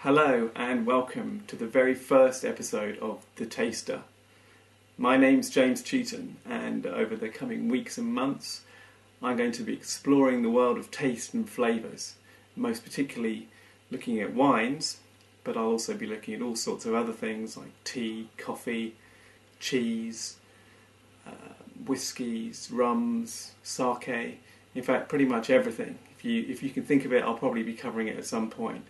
Hello and welcome to the very first episode of The Taster. My name's James Cheaton, and over the coming weeks and months I'm going to be exploring the world of taste and flavours, most particularly looking at wines, but I'll also be looking at all sorts of other things like tea, coffee, cheese, whiskies, rums, sake, in fact pretty much everything. If you can think of it, I'll probably be covering it at some point.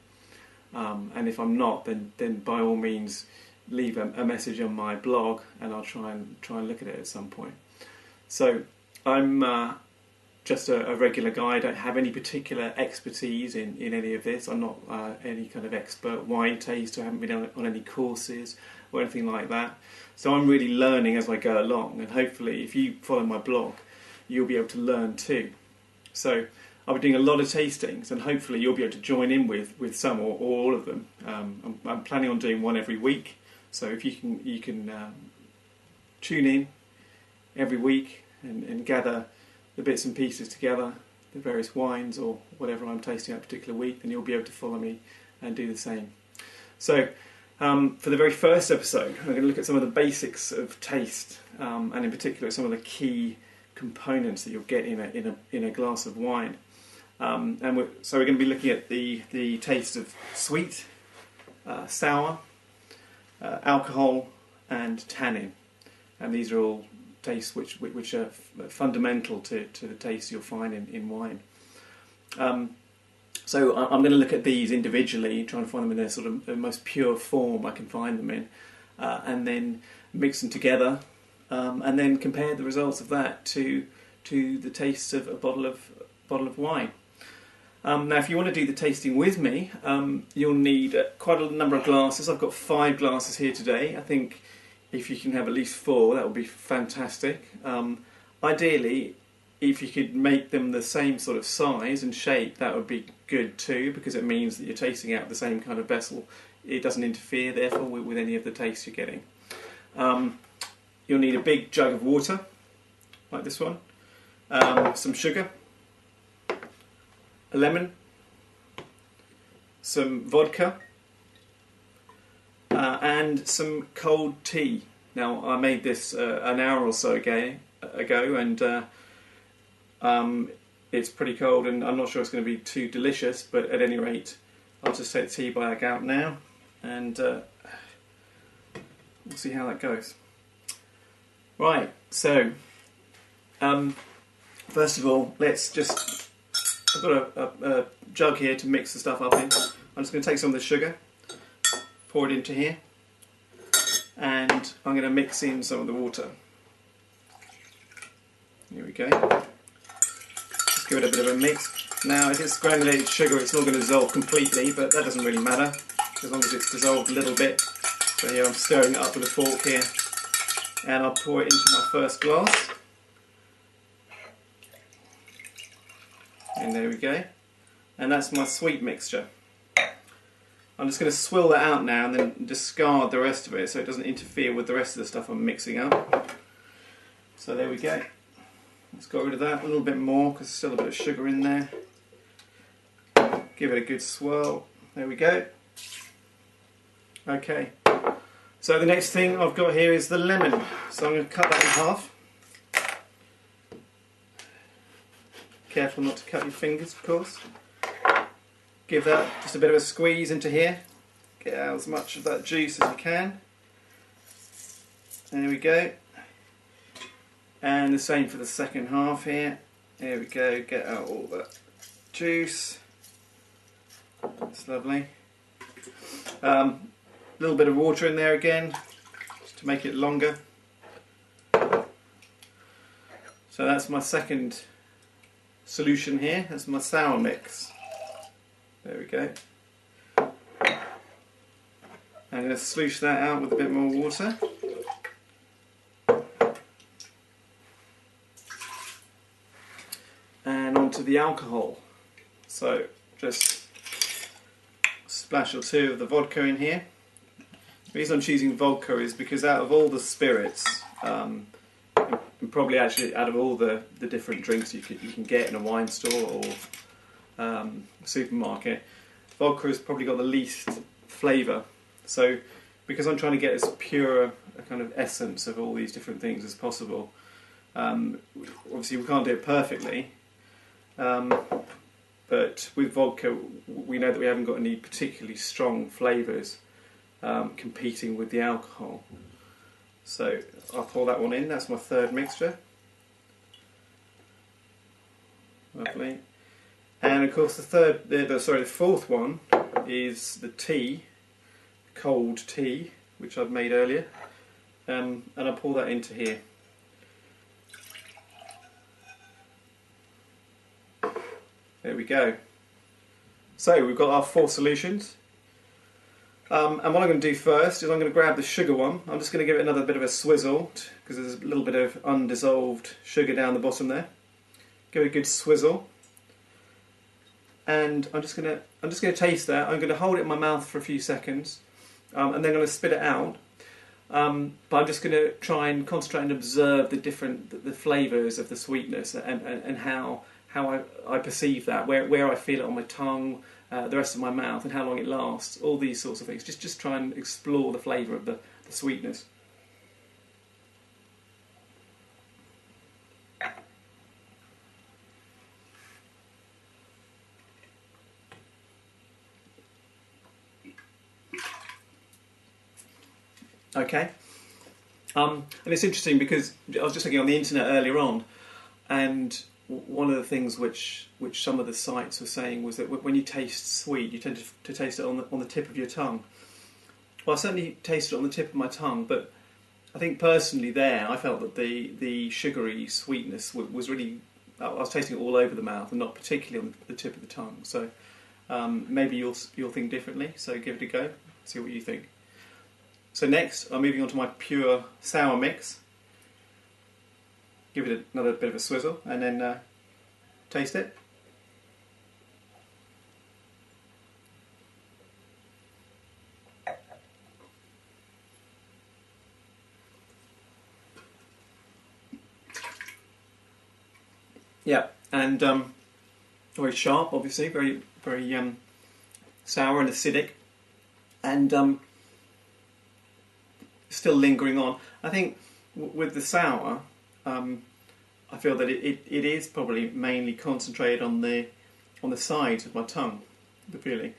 And if I'm not, then by all means leave a message on my blog, and I'll try and look at it at some point. So I'm just a regular guy. I don't have any particular expertise in any of this. I'm not any kind of expert wine taster. I haven't been on any courses or anything like that. So I'm really learning as I go along, and hopefully if you follow my blog you'll be able to learn too. So I'll be doing a lot of tastings, and hopefully you'll be able to join in with some or all of them. I'm planning on doing one every week, so if you can tune in every week and gather the bits and pieces together, the various wines or whatever I'm tasting that particular week, then you'll be able to follow me and do the same. So for the very first episode, we're going to look at some of the basics of taste, and in particular some of the key components that you'll get in a glass of wine. So we're going to be looking at the taste of sweet, sour, alcohol and tannin, and these are all tastes which are fundamental to the taste you'll find in wine. So I'm going to look at these individually, trying to find them in their sort of the most pure form I can find them in, and then mix them together, and then compare the results of that to the taste of a bottle of wine. Now, if you want to do the tasting with me, you'll need quite a number of glasses. I've got 5 glasses here today. I think if you can have at least 4, that would be fantastic. Ideally, if you could make them the same sort of size and shape, that would be good too, because it means that you're tasting out the same kind of vessel. It doesn't interfere, therefore, with any of the taste you're getting. You'll need a big jug of water, like this one, some sugar, a lemon, some vodka, and some cold tea. Now, I made this an hour or so ago, and it's pretty cold, and I'm not sure it's going to be too delicious, but at any rate, I'll just take the tea bag out now, and we'll see how that goes. Right, so first of all, I've got a jug here to mix the stuff up in. I'm just going to take some of the sugar, pour it into here, and I'm going to mix in some of the water. Here we go. Just give it a bit of a mix. Now, if it's granulated sugar, it's not going to dissolve completely, but that doesn't really matter, as long as it's dissolved a little bit. So here I'm stirring it up with a fork here, and I'll pour it into my first glass. And there we go. And that's my sweet mixture. I'm just going to swill that out now and then discard the rest of it so it doesn't interfere with the rest of the stuff I'm mixing up. So there we go. Let's get rid of that a little bit more because there's still a bit of sugar in there. Give it a good swirl. There we go. Okay. So the next thing I've got here is the lemon. So I'm going to cut that in half. Careful not to cut your fingers, of course. Give that just a bit of a squeeze into here. Get out as much of that juice as you can. There we go. And the same for the second half here. There we go. Get out all that juice. That's lovely. A little bit of water in there again, just to make it longer. So that's my second solution here. That's my sour mix. There we go. I'm going to sluice that out with a bit more water. And onto the alcohol. So just a splash or two of the vodka in here. The reason I'm choosing vodka is because out of all the spirits, and probably actually out of all the different drinks you can get in a wine store or supermarket, vodka has probably got the least flavour. So because I'm trying to get as pure a kind of essence of all these different things as possible, obviously we can't do it perfectly, but with vodka we know that we haven't got any particularly strong flavours competing with the alcohol. So I'll pour that one in. That's my third mixture. Lovely. And of course the fourth one is the tea, cold tea, which I've made earlier, and I'll pour that into here. There we go. So we've got our 4 solutions. And what I'm going to do first is I'm going to grab the sugar one. I'm just going to give it another bit of a swizzle because there's a little bit of undissolved sugar down the bottom there. Give it a good swizzle. And I'm just going to taste that. I'm going to hold it in my mouth for a few seconds, and then I'm going to spit it out. But I'm just going to try and concentrate and observe the flavours of the sweetness and how I perceive that, where I feel it on my tongue, the rest of my mouth, and how long it lasts. All these sorts of things. Just try and explore the flavour of the sweetness. Okay, and it's interesting because I was just looking on the internet earlier on, and one of the things which some of the sites were saying was that when you taste sweet, you tend to taste it on the tip of your tongue. Well, I certainly tasted it on the tip of my tongue, but I think personally I felt that the sugary sweetness was really, I was tasting it all over the mouth and not particularly on the tip of the tongue. So maybe you'll think differently. So give it a go. See what you think. So next, I'm moving on to my pure sour mix. Give it another bit of a swizzle and then taste it. Yeah, and very sharp, obviously, very sour and acidic, and still lingering on. I think with the sour, I feel that it is probably mainly concentrated on the sides of my tongue, the feeling,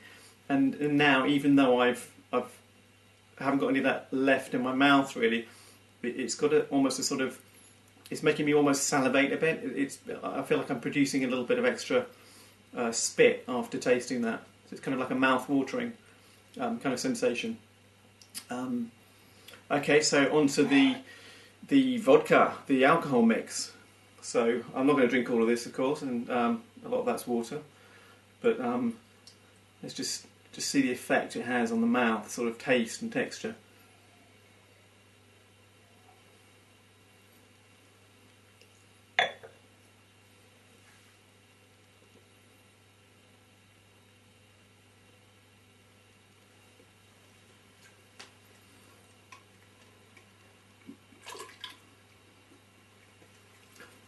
and now even though I haven't got any of that left in my mouth really, it's got almost a sort of, it's making me almost salivate a bit. I feel like I'm producing a little bit of extra spit after tasting that. So it's kind of like a mouth-watering kind of sensation. Okay, so on to the vodka, the alcohol mix. So I'm not going to drink all of this, of course, and a lot of that's water. But let's just see the effect it has on the mouth, sort of taste and texture.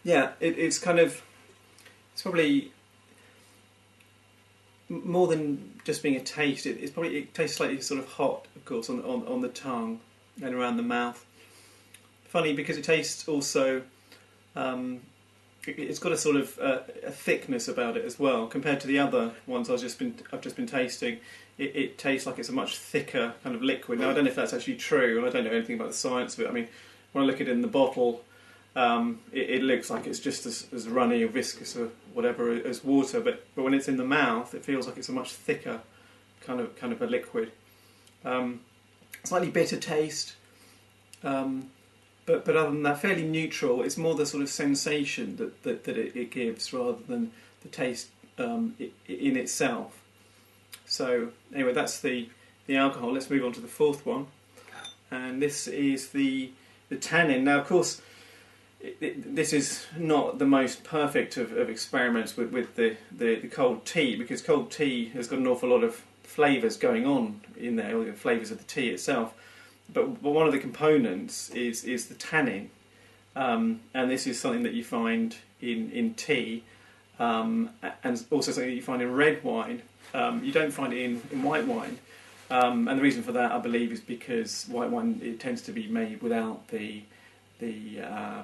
Yeah, it's probably more than just being a taste. It tastes slightly sort of hot, of course, on the tongue and around the mouth. Funny because it tastes also. It's got a sort of a thickness about it as well compared to the other ones I've just been tasting. It tastes like it's a much thicker kind of liquid. Now I don't know if that's actually true, and I don't know anything about the science of it. I mean, when I look at it in the bottle. It looks like it's just as runny or viscous or whatever as water, but when it's in the mouth, it feels like it's a much thicker kind of a liquid. Slightly bitter taste, but other than that, fairly neutral. It's more the sort of sensation that it gives rather than the taste in itself. So anyway, that's the alcohol. Let's move on to the fourth one, and this is the tannin. Now, of course. This is not the most perfect of experiments with the cold tea, because cold tea has got an awful lot of flavours going on in there, or the flavours of the tea itself. But one of the components is the tannin, and this is something that you find in tea, and also something that you find in red wine. You don't find it in white wine. And the reason for that, I believe, is because white wine, it tends to be made without the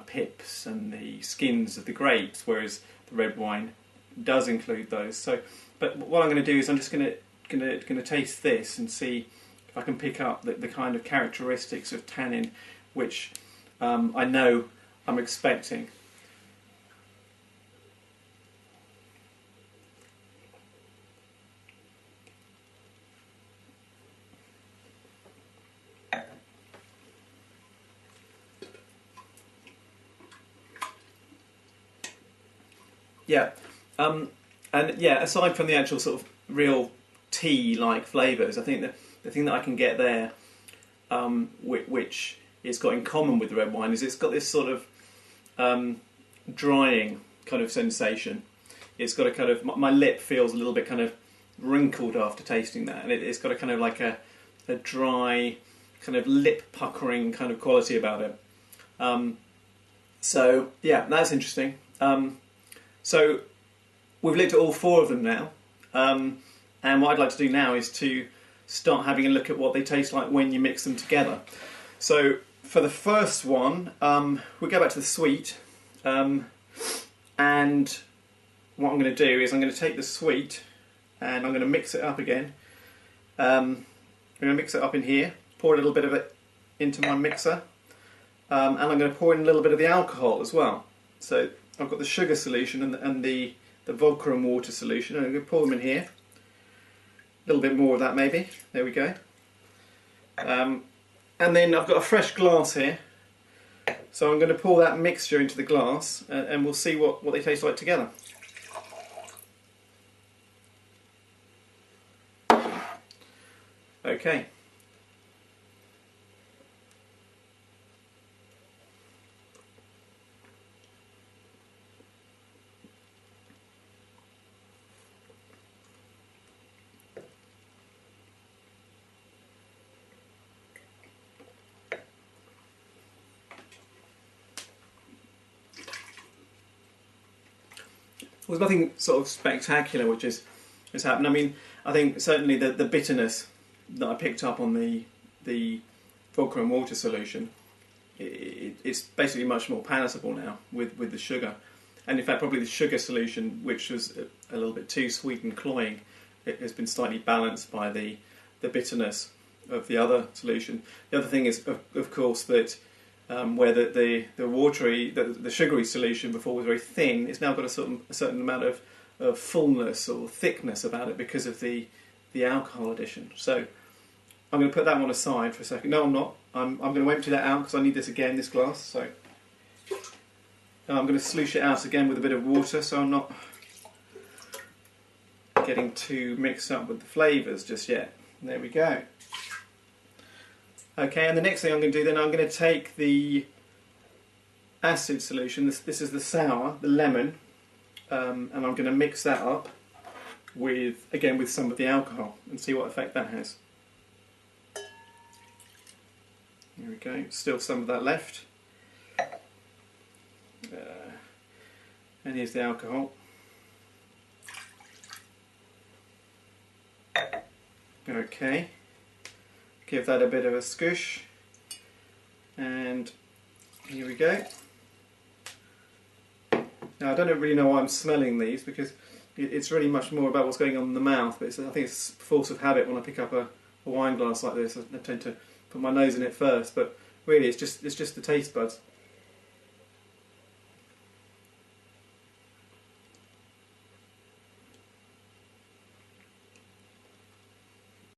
pips and the skins of the grapes, whereas the red wine does include those. So, but what I'm going to do is I'm just going to taste this and see if I can pick up the kind of characteristics of tannin which I know I'm expecting. Yeah, and yeah, aside from the actual sort of real tea-like flavours, I think the thing that I can get there, which it's got in common with the red wine, is it's got this sort of drying kind of sensation. It's got a kind of, my lip feels a little bit kind of wrinkled after tasting that, and it's got a kind of like a dry, kind of lip puckering kind of quality about it. So yeah, that's interesting. So we've looked at all four of them now, and what I'd like to do now is to start having a look at what they taste like when you mix them together. So for the first one, we'll go back to the sweet, and what I'm going to do is I'm going to take the sweet and I'm going to mix it up again. I'm going to mix it up in here, pour a little bit of it into my mixer, and I'm going to pour in a little bit of the alcohol as well. So I've got the sugar solution and the vodka and water solution, and I'm going to pour them in here. A little bit more of that maybe. There we go. And then I've got a fresh glass here, so I'm going to pour that mixture into the glass, and we'll see what they taste like together. Okay. There's nothing sort of spectacular which has happened. I mean, I think certainly the bitterness that I picked up on the vodka and water solution, it's basically much more palatable now with the sugar. And in fact, probably the sugar solution, which was a little bit too sweet and cloying, it has been slightly balanced by the bitterness of the other solution. The other thing is, of course, that where the watery, the sugary solution before was very thin, it's now got a certain amount of fullness or thickness about it because of the alcohol addition. So I'm going to put that one aside for a second. No, I'm not. I'm going to empty that out because I need this again, this glass. So I'm going to sluice it out again with a bit of water, so I'm not getting too mixed up with the flavours just yet. There we go. Okay, and the next thing I'm going to do then, I'm going to take the acid solution, this is the sour, the lemon, and I'm going to mix that up with some of the alcohol and see what effect that has. There we go, still some of that left. And here's the alcohol. Okay. Give that a bit of a scoosh, and here we go. Now I don't really know why I'm smelling these, because it's really much more about what's going on in the mouth, but I think it's force of habit when I pick up a wine glass like this. I tend to put my nose in it first, but really it's just the taste buds.